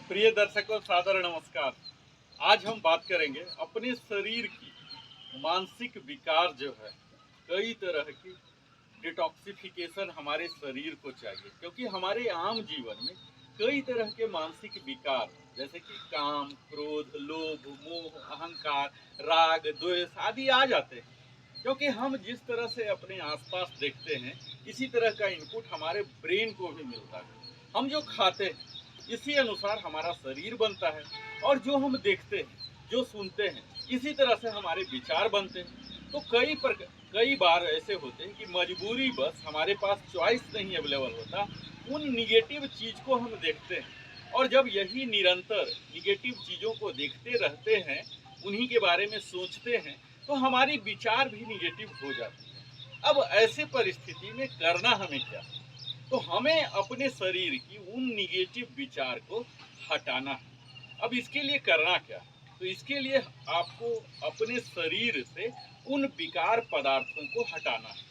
प्रिय दर्शकों, सादर नमस्कार। आज हम बात करेंगे अपने शरीर की मानसिक विकार जो है। कई तरह की डिटॉक्सिफिकेशन हमारे शरीर को चाहिए, क्योंकि हमारे आम जीवन में कई तरह के मानसिक विकार जैसे कि काम, क्रोध, लोभ, मोह, अहंकार, राग, द्वेष आदि आ जाते हैं। क्योंकि हम जिस तरह से अपने आसपास देखते हैं, इसी तरह का इनपुट हमारे ब्रेन को भी मिलता है। हम जो खाते हैं इसी अनुसार हमारा शरीर बनता है, और जो हम देखते हैं, जो सुनते हैं, इसी तरह से हमारे विचार बनते हैं। तो कई बार ऐसे होते हैं कि मजबूरी बस हमारे पास चॉइस नहीं अवेलेबल होता, उन निगेटिव चीज को हम देखते हैं। और जब यही निरंतर निगेटिव चीजों को देखते रहते हैं, उन्हीं के बारे में सोचते हैं, तो हमारी विचार भी निगेटिव हो जाती है। अब ऐसे परिस्थिति में करना हमें क्या? तो हमें अपने शरीर की उन निगेटिव विचार को हटाना है। अब इसके लिए करना क्या? तो इसके लिए आपको अपने शरीर से उन विकार पदार्थों को हटाना है।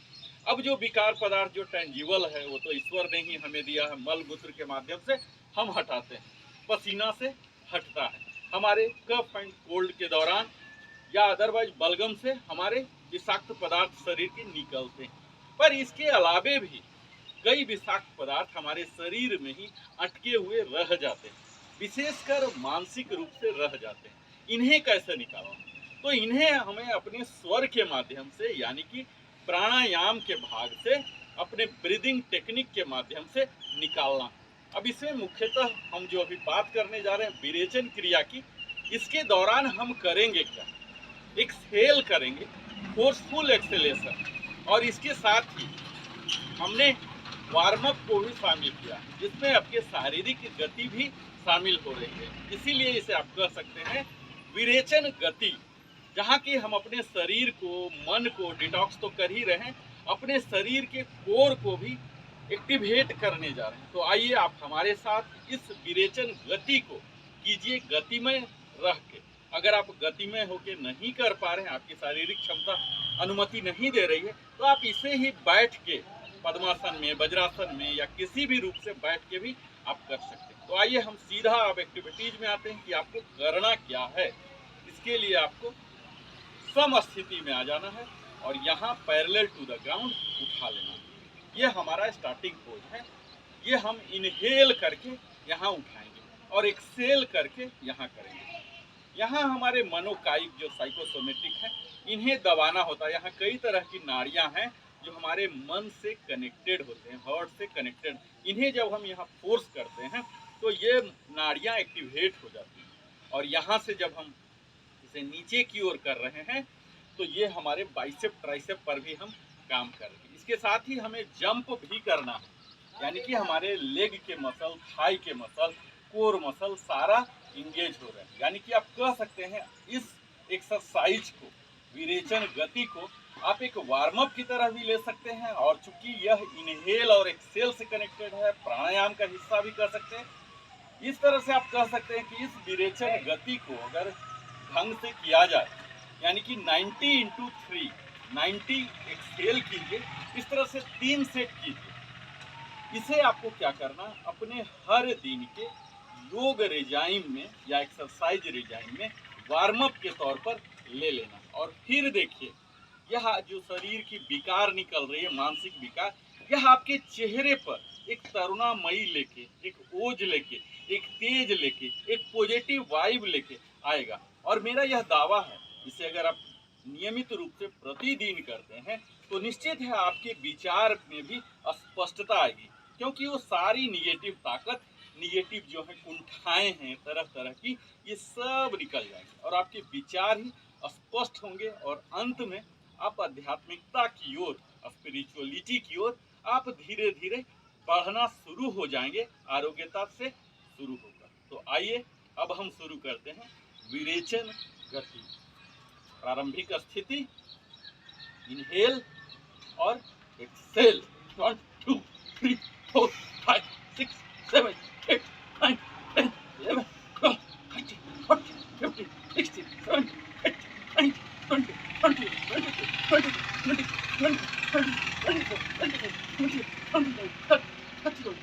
अब जो विकार पदार्थ जो टेंजिबल है, वो तो ईश्वर ने ही हमें दिया है। मल मूत्र के माध्यम से हम हटाते हैं, पसीना से हटता है, हमारे कफ एंड कोल्ड के दौरान या अदरवाइज बलगम से हमारे विषाक्त पदार्थ शरीर के निकलते हैं। पर इसके अलावे भी कई विषाक्त पदार्थ हमारे शरीर में ही अटके हुए रह जाते हैं, विशेषकर मानसिक रूप से रह जाते हैं। इन्हें कैसे निकालना? तो इन्हें हमें अपने स्वर के माध्यम से, यानी कि प्राणायाम के भाग से, अपने ब्रीदिंग टेक्निक के माध्यम से निकालना। अब इसमें मुख्यतः हम जो अभी बात करने जा रहे हैं विरेचन क्रिया की, इसके दौरान हम करेंगे क्या? एक्सहेल करेंगे, फोर्सफुल एक्सेलेशन, और इसके साथ ही हमने वार्म अप को भी शामिल किया, जिसमें आपके शारीरिक गति भी शामिल हो रही है। इसीलिए इसे आप कह सकते हैं विरेचन गति, जहाँ की हम अपने शरीर को, मन को डिटॉक्स तो कर ही रहे हैं, अपने शरीर के कोर को भी एक्टिवेट करने जा रहे हैं। तो आइए आप हमारे साथ इस विरेचन गति को कीजिए, गतिमय रह के। अगर आप गतिमय होके नहीं कर पा रहे हैं, आपकी शारीरिक क्षमता अनुमति नहीं दे रही है, तो आप इसे ही बैठ के पद्मासन में, वज्रासन में, या किसी भी रूप से बैठ के भी आप कर सकते हैं। तो आइए हम सीधा अब एक्टिविटीज में आते हैं कि आपको करना क्या है। इसके लिए आपको सम स्थिति में आ जाना है और यहाँ पैरेलल टू द ग्राउंड उठा लेना है। ये हमारा स्टार्टिंग पोज है। ये हम इनहेल करके यहाँ उठाएंगे और एक्सेल करके यहाँ करेंगे। यहाँ हमारे मनोकायिक जो साइकोसोमेटिक है, इन्हें दबाना होता है। यहाँ कई तरह की नाड़ियाँ हैं जो हमारे मन से कनेक्टेड होते हैं, हार्ट से कनेक्टेड। इन्हें जब हम यहाँ फोर्स करते हैं तो ये नाड़ियाँ एक्टिवेट हो जाती हैं, और यहाँ से जब हम इसे नीचे की ओर कर रहे हैं तो ये हमारे बाइसेप ट्राइसेप पर भी हम काम कर रहे हैं। इसके साथ ही हमें जंप भी करना है, यानी कि हमारे लेग के मसल, थाई के मसल, कोर मसल सारा इंगेज हो रहा है। यानी कि आप कह सकते हैं इस एक्सरसाइज को, विरेचन गति को, आप एक वार्म अप की तरह भी ले सकते हैं, और चूंकि यह इनहेल और एक्सेल से कनेक्टेड है, प्राणायाम का हिस्सा भी कह सकते हैं। इस तरह से आप कह सकते हैं कि इस विरेचन गति को अगर ढंग से किया जाए, यानी कि 90 इंटू 3, 90 एक्सहेल कीजिए, इस तरह से 3 सेट कीजिए। इसे आपको क्या करना, अपने हर दिन के योग रेजाइम में या एक्सरसाइज रेजाइम में वार्म अप के तौर पर ले लेना। और फिर देखिए, यह जो शरीर की विकार निकल रही है, मानसिक विकार, यह आपके चेहरे पर एक तरुणामयी लेके, एक ओज लेके, एक तेज लेके, एक पॉजिटिव वाइब लेके आएगा। और मेरा यह दावा है, इसे अगर आप नियमित रूप से प्रतिदिन करते हैं तो निश्चित है आपके विचार में भी स्पष्टता आएगी, क्योंकि वो सारी निगेटिव ताकत, निगेटिव जो है कुंठाएं हैं तरह तरह की, ये सब निकल जाएंगे और आपके विचार ही स्पष्ट होंगे। और अंत में आप आध्यात्मिकता की ओर, स्पिरिचुअलिटी की ओर आप धीरे धीरे बढ़ना शुरू हो जाएंगे, आरोग्यता से शुरू होकर। तो आइए अब हम शुरू करते हैं विरेचन गति। प्रारंभिक स्थिति, इनहेल और Excel. 1 2 3 4 5 6 7 8 9 10 11 12 13 14 15 16 17 18 19 20 21 22 23 24 25 26 27 28 29 30 31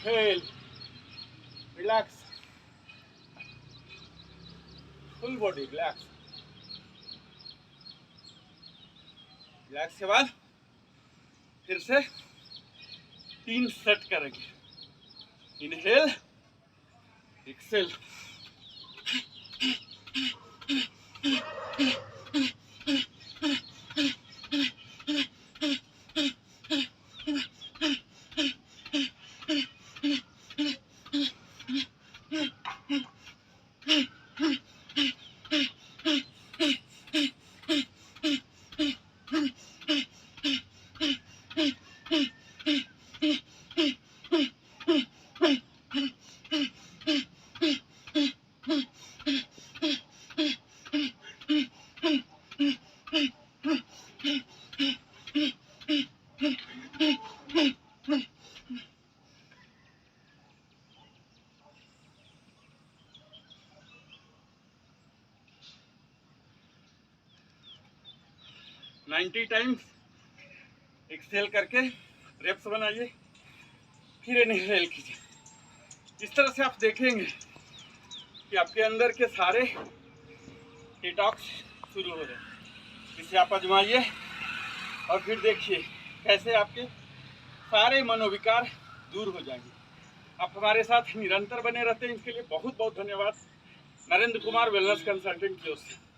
inhale, relax, full body relax. Relax के बाद फिर से 3 सेट करेंगे। Inhale, exhale. Ninety times exhale करके रेप्स बनाइए, फिर इनहेल कीजिए। इस तरह से आप देखेंगे कि आपके अंदर के सारे डिटॉक्स शुरू हो रहे हैं। इसे आप आजमाइए और फिर देखिए कैसे आपके सारे मनोविकार दूर हो जाएंगे। आप हमारे साथ निरंतर बने रहते हैं, इसके लिए बहुत बहुत धन्यवाद। नरेंद्र कुमार, वेलनेस कंसल्टेंट की ओर से।